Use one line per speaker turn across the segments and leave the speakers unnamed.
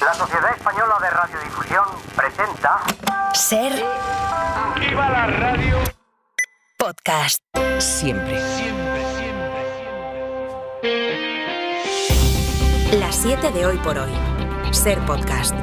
La Sociedad Española de Radiodifusión presenta...
Ser...
¡Viva la radio!
Podcast.
Siempre.
Las 7 de hoy por hoy. Ser Podcast.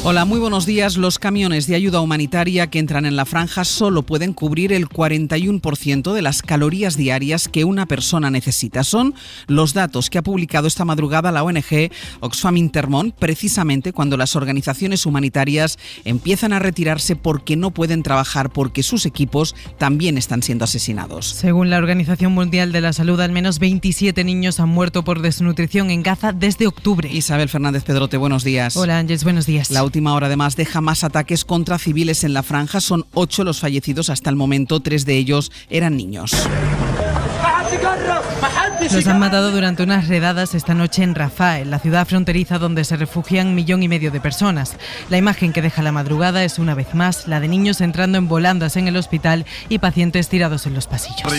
Hola, muy buenos días. Los camiones de ayuda humanitaria que entran en la franja solo pueden cubrir el 41% de las calorías diarias que una persona necesita. Son los datos que ha publicado esta madrugada la ONG Oxfam Intermón, precisamente cuando las organizaciones humanitarias empiezan a retirarse porque no pueden trabajar, porque sus equipos también están siendo asesinados.
Según la Organización Mundial de la Salud, al menos 27 niños han muerto por desnutrición en Gaza desde octubre.
Isabel Fernández Pedrote, buenos días.
Hola Ángeles, buenos días.
La última hora además deja más ataques contra civiles en la franja. Son 8 los fallecidos hasta el momento, 3 de ellos eran niños.
Los han matado durante unas redadas esta noche en Rafah, en la ciudad fronteriza donde se refugian 1,5 millones de personas. La imagen que deja la madrugada es una vez más la de niños entrando en volandas en el hospital y pacientes tirados en los pasillos.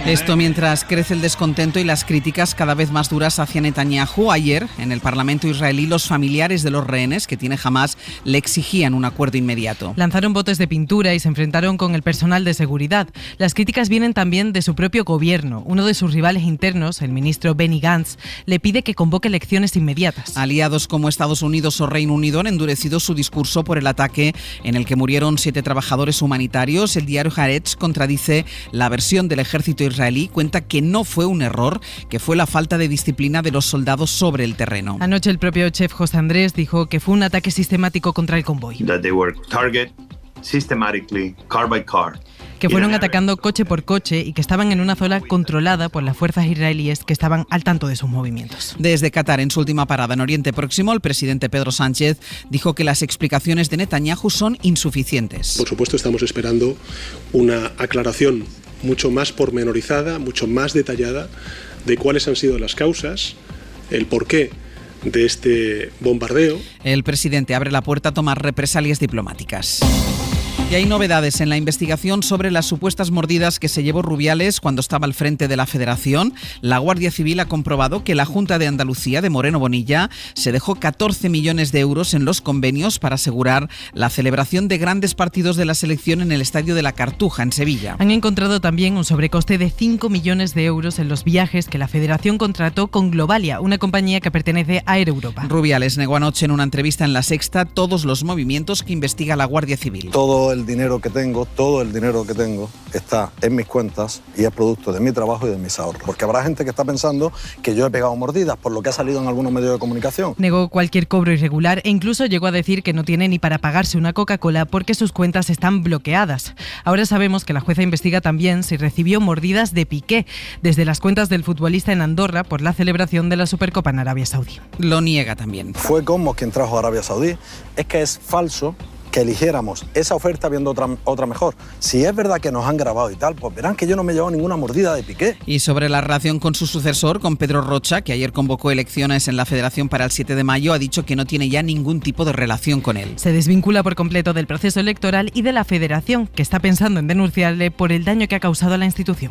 Esto mientras crece el descontento y las críticas cada vez más duras hacia Netanyahu. Ayer, en el Parlamento israelí, los familiares de los rehenes que tiene Hamás le exigían un acuerdo inmediato.
Lanzaron botes de pintura y se enfrentaron con el personal de seguridad. Las críticas vienen también de su propio gobierno. Uno de sus rivales internos, el ministro Benny Gantz, le pide que convoque elecciones inmediatas.
Aliados como Estados Unidos o Reino Unido han endurecido su discurso por el ataque en el que murieron 7 trabajadores humanitarios. El diario Haaretz contradice la versión del ejército israelí, cuenta que no fue un error, que fue la falta de disciplina de los soldados sobre el terreno.
Anoche el propio chef José Andrés dijo que fue un ataque sistemático contra el convoy.
That they were target systematically, car by car.
Que fueron atacando coche por coche y que estaban en una zona controlada por las fuerzas israelíes que estaban al tanto de sus movimientos.
Desde Qatar, en su última parada en Oriente Próximo, el presidente Pedro Sánchez dijo que las explicaciones de Netanyahu son insuficientes.
Por supuesto, estamos esperando una aclaración mucho más pormenorizada, mucho más detallada de cuáles han sido las causas, el porqué de este bombardeo.
El presidente abre la puerta a tomar represalias diplomáticas. Y hay novedades en la investigación sobre las supuestas mordidas que se llevó Rubiales cuando estaba al frente de la Federación. La Guardia Civil ha comprobado que la Junta de Andalucía de Moreno Bonilla se dejó 14 millones de euros en los convenios para asegurar la celebración de grandes partidos de la selección en el Estadio de la Cartuja, en Sevilla.
Han encontrado también un sobrecoste de 5 millones de euros en los viajes que la Federación contrató con Globalia, una compañía que pertenece a Air Europa.
Rubiales negó anoche en una entrevista en La Sexta todos los movimientos que investiga la Guardia Civil.
Todo el dinero que tengo está en mis cuentas y es producto de mi trabajo y de mis ahorros. Porque habrá gente que está pensando que yo he pegado mordidas por lo que ha salido en algunos medios de comunicación.
Negó cualquier cobro irregular e incluso llegó a decir que no tiene ni para pagarse una Coca-Cola porque sus cuentas están bloqueadas. Ahora sabemos que la jueza investiga también si recibió mordidas de Piqué desde las cuentas del futbolista en Andorra por la celebración de la Supercopa en Arabia Saudí.
Lo niega también.
Fue Conmos quien trajo a Arabia Saudí. Es que es falso que eligiéramos esa oferta viendo otra mejor. Si es verdad que nos han grabado y tal, pues verán que yo no me he llevado ninguna mordida de Piqué.
Y sobre la relación con su sucesor, con Pedro Rocha, que ayer convocó elecciones en la Federación para el 7 de mayo, ha dicho que no tiene ya ningún tipo de relación con él.
Se desvincula por completo del proceso electoral y de la Federación, que está pensando en denunciarle por el daño que ha causado a la institución.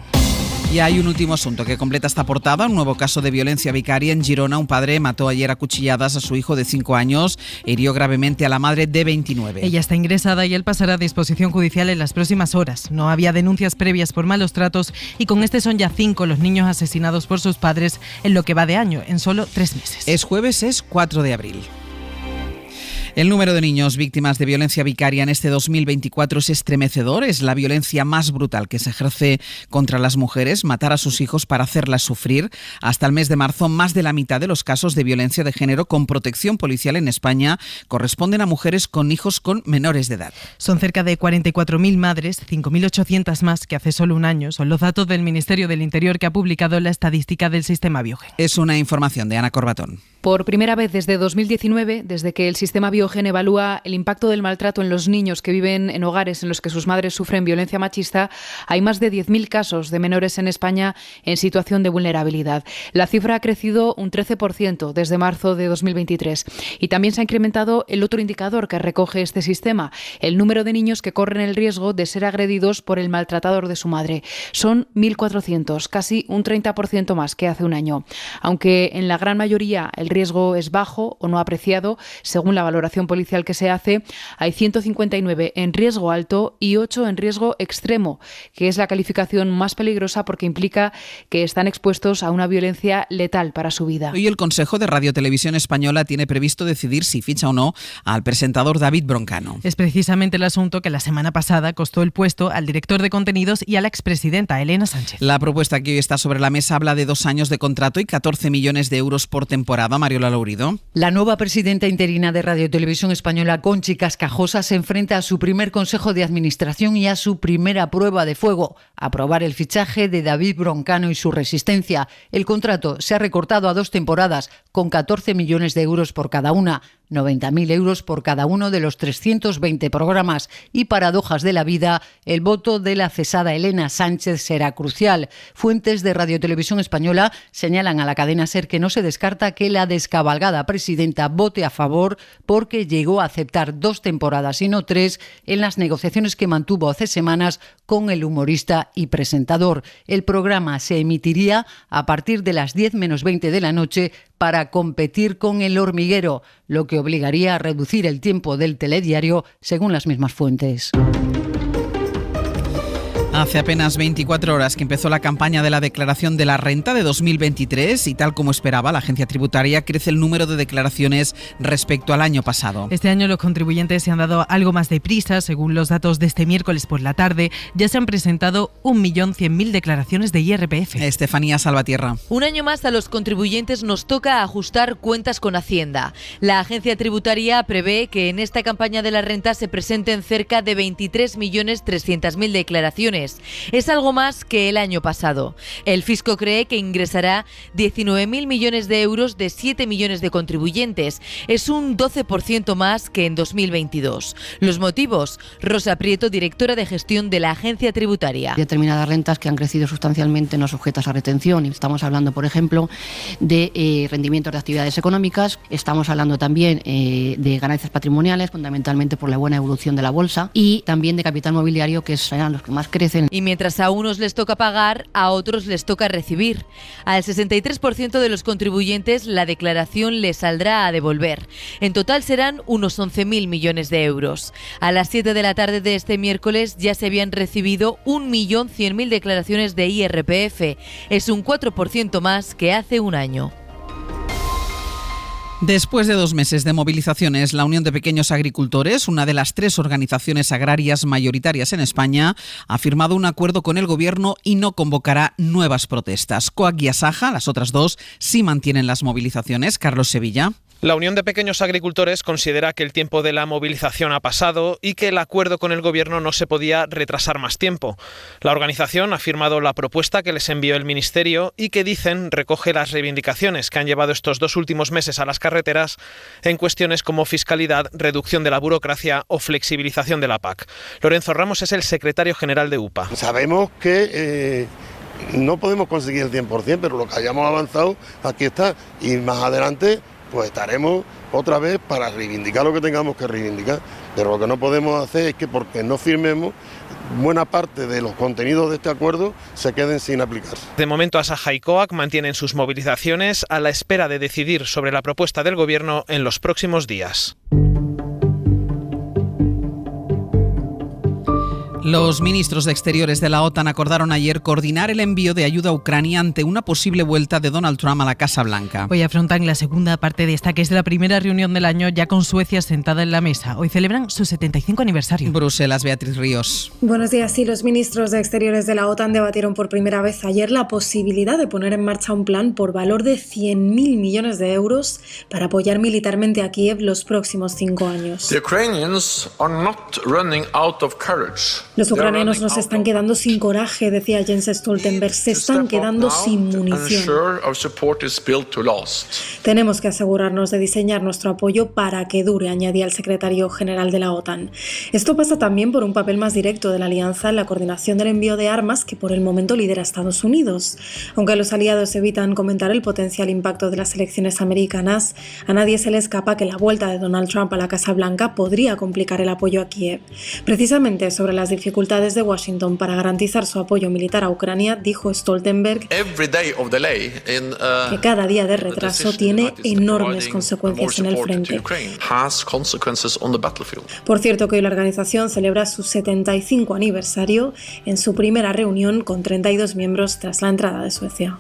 Y hay un último asunto que completa esta portada, un nuevo caso de violencia vicaria en Girona. Un padre mató ayer a cuchilladas a su hijo de 5 años, hirió gravemente a la madre de 29.
Ella está ingresada y él pasará a disposición judicial en las próximas horas. No había denuncias previas por malos tratos y con este son ya 5 los niños asesinados por sus padres en lo que va de año, en solo 3 meses.
Es jueves, es 4 de abril. El número de niños víctimas de violencia vicaria en este 2024 es estremecedor. Es la violencia más brutal que se ejerce contra las mujeres, matar a sus hijos para hacerlas sufrir. Hasta el mes de marzo, más de la mitad de los casos de violencia de género con protección policial en España corresponden a mujeres con hijos con menores de edad.
Son cerca de 44.000 madres, 5.800 más que hace solo un año. Son los datos del Ministerio del Interior que ha publicado la estadística del sistema Biogen.
Es una información de Ana Corbatón.
Por primera vez desde 2019, desde que el sistema Biogen Biogen evalúa el impacto del maltrato en los niños que viven en hogares en los que sus madres sufren violencia machista, hay más de 10.000 casos de menores en España en situación de vulnerabilidad. La cifra ha crecido un 13% desde marzo de 2023 y también se ha incrementado el otro indicador que recoge este sistema, el número de niños que corren el riesgo de ser agredidos por el maltratador de su madre. Son 1.400, casi un 30% más que hace un año. Aunque en la gran mayoría el riesgo es bajo o no apreciado, según la valoración policial que se hace, hay 159 en riesgo alto y 8 en riesgo extremo, que es la calificación más peligrosa porque implica que están expuestos a una violencia letal para su vida.
Hoy el Consejo de Radio Televisión Española tiene previsto decidir si ficha o no al presentador David Broncano.
Es precisamente el asunto que la semana pasada costó el puesto al director de contenidos y a la expresidenta Elena Sánchez.
La propuesta que hoy está sobre la mesa habla de 2 años de contrato y 14 millones de euros por temporada. Mariola Laurido.
La nueva presidenta interina de Radio Televisión Española, Conchi Cascajosa, se enfrenta a su primer consejo de administración y a su primera prueba de fuego: aprobar el fichaje de David Broncano y su resistencia. El contrato se ha recortado a 2 temporadas, con 14 millones de euros por cada una, 90.000 euros por cada uno de los 320 programas. Y paradojas de la vida, el voto de la cesada Elena Sánchez será crucial. Fuentes de Radio Televisión Española señalan a la cadena SER que no se descarta que la descabalgada presidenta vote a favor porque llegó a aceptar 2 temporadas y no 3 en las negociaciones que mantuvo hace semanas con el humorista y presentador. El programa se emitiría a partir de las 10 menos 20 de la noche para competir con El Hormiguero, lo que obligaría a reducir el tiempo del telediario, según las mismas fuentes.
Hace apenas 24 horas que empezó la campaña de la declaración de la renta de 2023 y tal como esperaba la agencia tributaria, crece el número de declaraciones respecto al año pasado.
Este año los contribuyentes se han dado algo más de prisa. Según los datos de este miércoles por la tarde, ya se han presentado 1.100.000 declaraciones de IRPF.
Estefanía Salvatierra.
Un año más a los contribuyentes nos toca ajustar cuentas con Hacienda. La agencia tributaria prevé que en esta campaña de la renta se presenten cerca de 23.300.000 declaraciones. Es algo más que el año pasado. El fisco cree que ingresará 19.000 millones de euros de 7 millones de contribuyentes. Es un 12% más que en 2022. Los motivos: Rosa Prieto, directora de gestión de la agencia tributaria.
Determinadas rentas que han crecido sustancialmente no sujetas a retención. Estamos hablando, por ejemplo, de rendimientos de actividades económicas. Estamos hablando también de ganancias patrimoniales, fundamentalmente por la buena evolución de la bolsa, y también de capital mobiliario, que serán los que más crecen.
Y mientras a unos les toca pagar, a otros les toca recibir. Al 63% de los contribuyentes la declaración les saldrá a devolver. En total serán unos 11.000 millones de euros. A las 7 de la tarde de este miércoles ya se habían recibido 1.100.000 declaraciones de IRPF. Es un 4% más que hace un año.
Después de 2 meses de movilizaciones, la Unión de Pequeños Agricultores, una de las 3 organizaciones agrarias mayoritarias en España, ha firmado un acuerdo con el Gobierno y no convocará nuevas protestas. COAG y Asaja, las otras 2, sí mantienen las movilizaciones. Carlos Sevilla.
La Unión de Pequeños Agricultores considera que el tiempo de la movilización ha pasado y que el acuerdo con el Gobierno no se podía retrasar más tiempo. La organización ha firmado la propuesta que les envió el Ministerio y que, dicen, recoge las reivindicaciones que han llevado estos 2 últimos meses a las carreteras en cuestiones como fiscalidad, reducción de la burocracia o flexibilización de la PAC. Lorenzo Ramos es el secretario general de UPA.
Sabemos que no podemos conseguir el 100%, pero lo que hayamos avanzado aquí está, y más adelante pues estaremos otra vez para reivindicar lo que tengamos que reivindicar. Pero lo que no podemos hacer es que porque no firmemos, buena parte de los contenidos de este acuerdo se queden sin aplicar.
De momento, Asaja y COAG mantienen sus movilizaciones a la espera de decidir sobre la propuesta del Gobierno en los próximos días.
Los ministros de Exteriores de la OTAN acordaron ayer coordinar el envío de ayuda a Ucrania ante una posible vuelta de Donald Trump a la Casa Blanca.
Hoy afrontan la segunda parte de esta, que es la primera reunión del año ya con Suecia sentada en la mesa. Hoy celebran su 75 aniversario.
Bruselas, Beatriz Ríos.
Buenos días. Sí, los ministros de Exteriores de la OTAN debatieron por primera vez ayer la posibilidad de poner en marcha un plan por valor de 100.000 millones de euros para apoyar militarmente a Kiev los próximos 5 años.
The Ukrainians are not running out of courage.
Los ucranianos no se están quedando sin coraje, decía Jens Stoltenberg, se están quedando sin munición. Tenemos que asegurarnos de diseñar nuestro apoyo para que dure, añadía el secretario general de la OTAN. Esto pasa también por un papel más directo de la alianza en la coordinación del envío de armas que por el momento lidera Estados Unidos. Aunque los aliados evitan comentar el potencial impacto de las elecciones americanas, a nadie se le escapa que la vuelta de Donald Trump a la Casa Blanca podría complicar el apoyo a Kiev. Precisamente sobre las dificultades de Washington para garantizar su apoyo militar a Ucrania, dijo Stoltenberg que cada día de retraso tiene enormes consecuencias en el frente. Por cierto, que hoy la organización celebra su 75 aniversario en su primera reunión con 32 miembros tras la entrada de Suecia.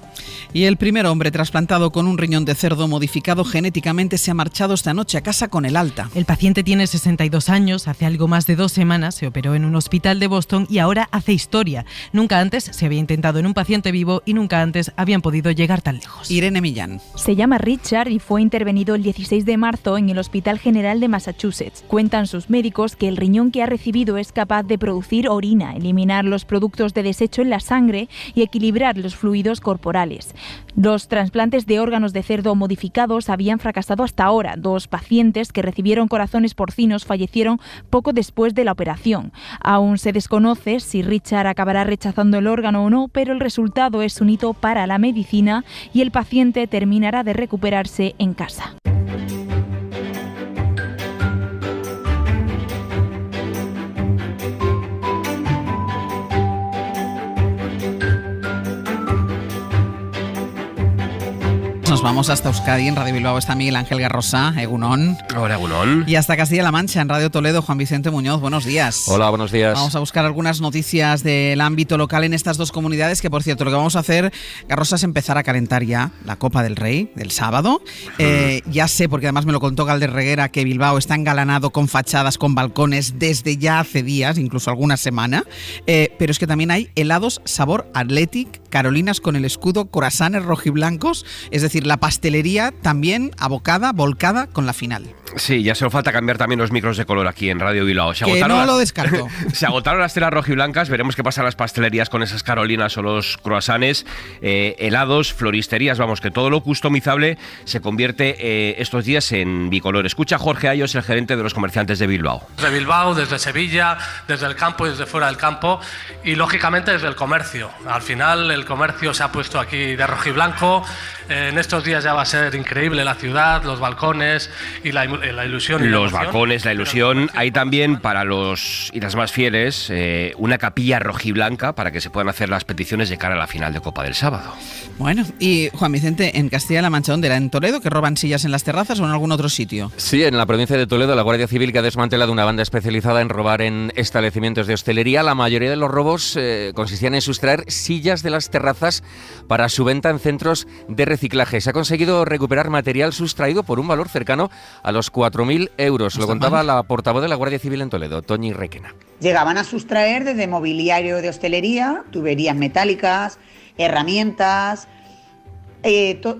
Y el primer hombre trasplantado con un riñón de cerdo modificado genéticamente se ha marchado esta noche a casa con el alta.
El paciente tiene 62 años, hace algo más de 2 semanas se operó en un hospital de Boston y ahora hace historia. Nunca antes se había intentado en un paciente vivo y nunca antes habían podido llegar tan lejos.
Irene Millán.
Se llama Richard y fue intervenido el 16 de marzo en el Hospital General de Massachusetts. Cuentan sus médicos que el riñón que ha recibido es capaz de producir orina, eliminar los productos de desecho en la sangre y equilibrar los fluidos corporales. Los trasplantes de órganos de cerdo modificados habían fracasado hasta ahora. 2 pacientes que recibieron corazones porcinos fallecieron poco después de la operación. Aún se desconoce si Richard acabará rechazando el órgano o no, pero el resultado es un hito para la medicina y el paciente terminará de recuperarse en casa.
Nos vamos hasta Euskadi, en Radio Bilbao está Miguel Ángel Garrosa, Egunon.
Hola, Egunon.
Y hasta Castilla-La Mancha, en Radio Toledo, Juan Vicente Muñoz, buenos días.
Hola, buenos días.
Vamos a buscar algunas noticias del ámbito local en estas 2 comunidades, que por cierto, lo que vamos a hacer, Garrosa, es empezar a calentar ya la Copa del Rey del sábado. Ya sé, porque además me lo contó Galder Reguera, que Bilbao está engalanado con fachadas, con balcones desde ya hace días, incluso alguna semana. Pero es que también hay helados sabor Athletic, carolinas con el escudo, croissants rojiblancos, es decir, la pastelería también volcada con la final.
Sí, ya solo falta cambiar también los micros de color aquí en Radio Bilbao.
Lo descarto.
Se agotaron las telas rojiblancas, veremos qué pasa en las pastelerías con esas carolinas o los croissants, helados, floristerías, vamos, que todo lo customizable se convierte estos días en bicolor. Escucha a Jorge Ayos, el gerente de los comerciantes de Bilbao.
Desde Bilbao, desde Sevilla, desde el campo y desde fuera del campo y lógicamente desde el comercio. Al final el comercio se ha puesto aquí de rojiblanco. En estos días ya va a ser increíble la ciudad, los balcones y la ilusión.
Los balcones, la ilusión. Hay también para los y las más fieles una capilla rojiblanca para que se puedan hacer las peticiones de cara a la final de Copa del sábado.
Bueno, y Juan Vicente, en Castilla-La Mancha, ¿dónde era? ¿En Toledo, que roban sillas en las terrazas o en algún otro sitio?
Sí, en la provincia de Toledo, la Guardia Civil, que ha desmantelado una banda especializada en robar en establecimientos de hostelería. La mayoría de los robos consistían en sustraer sillas de las terrazas para su venta en centros de reciclaje. Se ha conseguido recuperar material sustraído por un valor cercano a los 4.000 euros. Lo contaba la portavoz de la Guardia Civil en Toledo, Toñi Requena.
Llegaban a sustraer desde mobiliario de hostelería, tuberías metálicas, herramientas,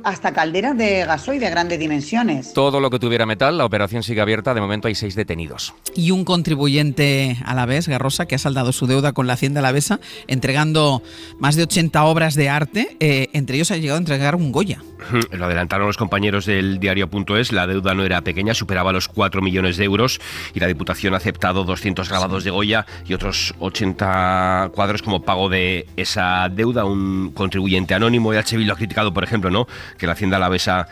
hasta calderas de gasoil de grandes dimensiones.
Todo lo que tuviera metal. La operación sigue abierta. De momento hay 6 detenidos.
Y un contribuyente alavés, Garrosa, que ha saldado su deuda con la Hacienda alavesa, entregando más de 80 obras de arte. Entre ellos ha llegado a entregar un Goya.
Lo adelantaron los compañeros del diario.es. La deuda no era pequeña, superaba los 4 millones de euros y la Diputación ha aceptado 200 grabados de Goya y otros 80 cuadros como pago de esa deuda. Un contribuyente anónimo, EH Bildu, lo ha criticado, por ejemplo, ¿no?, que la Hacienda alavesa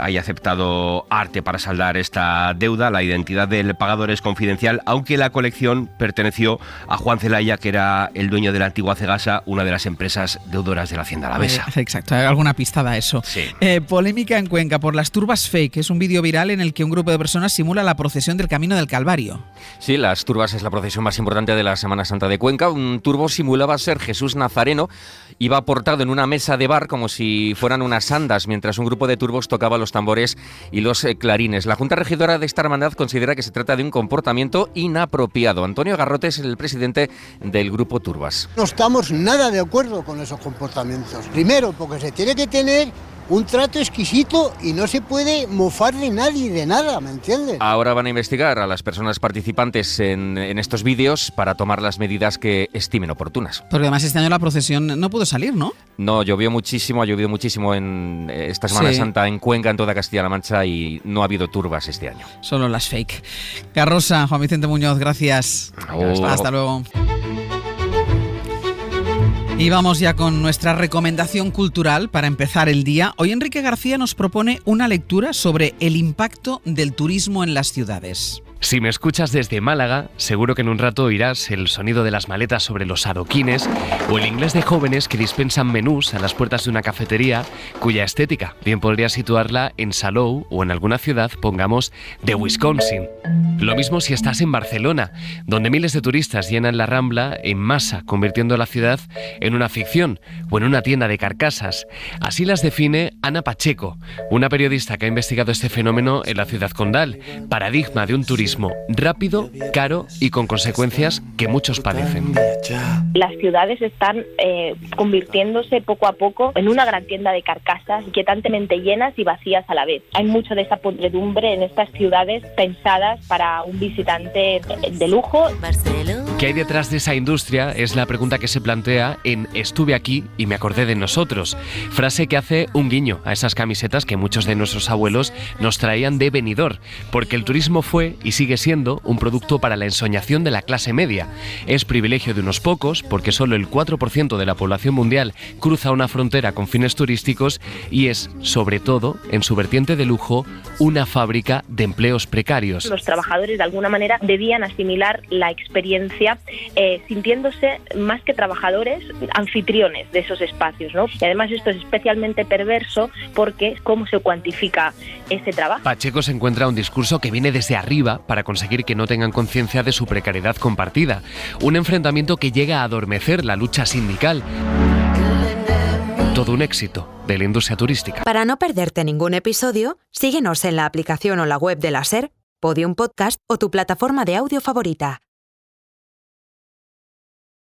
haya aceptado arte para saldar esta deuda. La identidad del pagador es confidencial, aunque la colección perteneció a Juan Zelaya, que era el dueño de la antigua Cegasa, una de las empresas deudoras de la Hacienda alavesa.
Exacto, alguna pista da eso.
Sí.
Polémica en Cuenca por las turbas fake. Es un vídeo viral en el que un grupo de personas simula la procesión del Camino del Calvario.
Sí, las turbas es la procesión más importante de la Semana Santa de Cuenca. Un turbo simulaba ser Jesús Nazareno. Iba aportado en una mesa de bar como si fueran unas andas, mientras un grupo de turbos tocaba los tambores y los clarines. La Junta Regidora de esta hermandad considera que se trata de un comportamiento inapropiado. Antonio Garrote es el presidente del grupo Turbas.
No estamos nada de acuerdo con esos comportamientos. Primero, porque se tiene que tener un trato exquisito y no se puede mofar de nadie, de nada, ¿me entiendes?
Ahora van a investigar a las personas participantes en estos vídeos para tomar las medidas que estimen oportunas.
Porque además este año la procesión no pudo salir, ¿no?
No, ha llovido muchísimo en esta Semana Santa en Cuenca, en toda Castilla-La Mancha, y no ha habido turbas este año.
Solo las fake. Carrosa, Juan Vicente Muñoz, gracias. Hasta luego. Y vamos ya con nuestra recomendación cultural para empezar el día. Hoy Enrique García nos propone una lectura sobre el impacto del turismo en las ciudades.
Si me escuchas desde Málaga, seguro que en un rato oirás el sonido de las maletas sobre los adoquines o el inglés de jóvenes que dispensan menús a las puertas de una cafetería cuya estética bien podría situarla en Salou o en alguna ciudad, pongamos, de Wisconsin. Lo mismo si estás en Barcelona, donde miles de turistas llenan la Rambla en masa, convirtiendo la ciudad en una ficción o en una tienda de carcasas. Así las define Ana Pacheco, una periodista que ha investigado este fenómeno en la ciudad condal, paradigma de un turismo rápido, caro y con consecuencias que muchos padecen.
Las ciudades están convirtiéndose poco a poco en una gran tienda de carcasas inquietantemente llenas y vacías a la vez. Hay mucho de esa podredumbre en estas ciudades pensadas para un visitante de lujo.
¿Qué hay detrás de esa industria? Es la pregunta que se plantea en Estuve aquí y me acordé de nosotros, frase que hace un guiño a esas camisetas que muchos de nuestros abuelos nos traían de Benidorm, porque el turismo fue y sigue siendo un producto para la ensoñación de la clase media. Es privilegio de unos pocos, porque solo el 4% de la población mundial cruza una frontera con fines turísticos, y es, sobre todo, en su vertiente de lujo, una fábrica de empleos precarios.
Los trabajadores, de alguna manera, debían asimilar la experiencia sintiéndose más que trabajadores, anfitriones de esos espacios, ¿no? Y además esto es especialmente perverso porque ¿cómo se cuantifica ese trabajo?
Pacheco se encuentra un discurso que viene desde arriba para conseguir que no tengan conciencia de su precariedad compartida. Un enfrentamiento que llega a adormecer la lucha sindical. Todo un éxito de la industria turística.
Para no perderte ningún episodio, síguenos en la aplicación o la web de la SER, Podium Podcast o tu plataforma de audio favorita.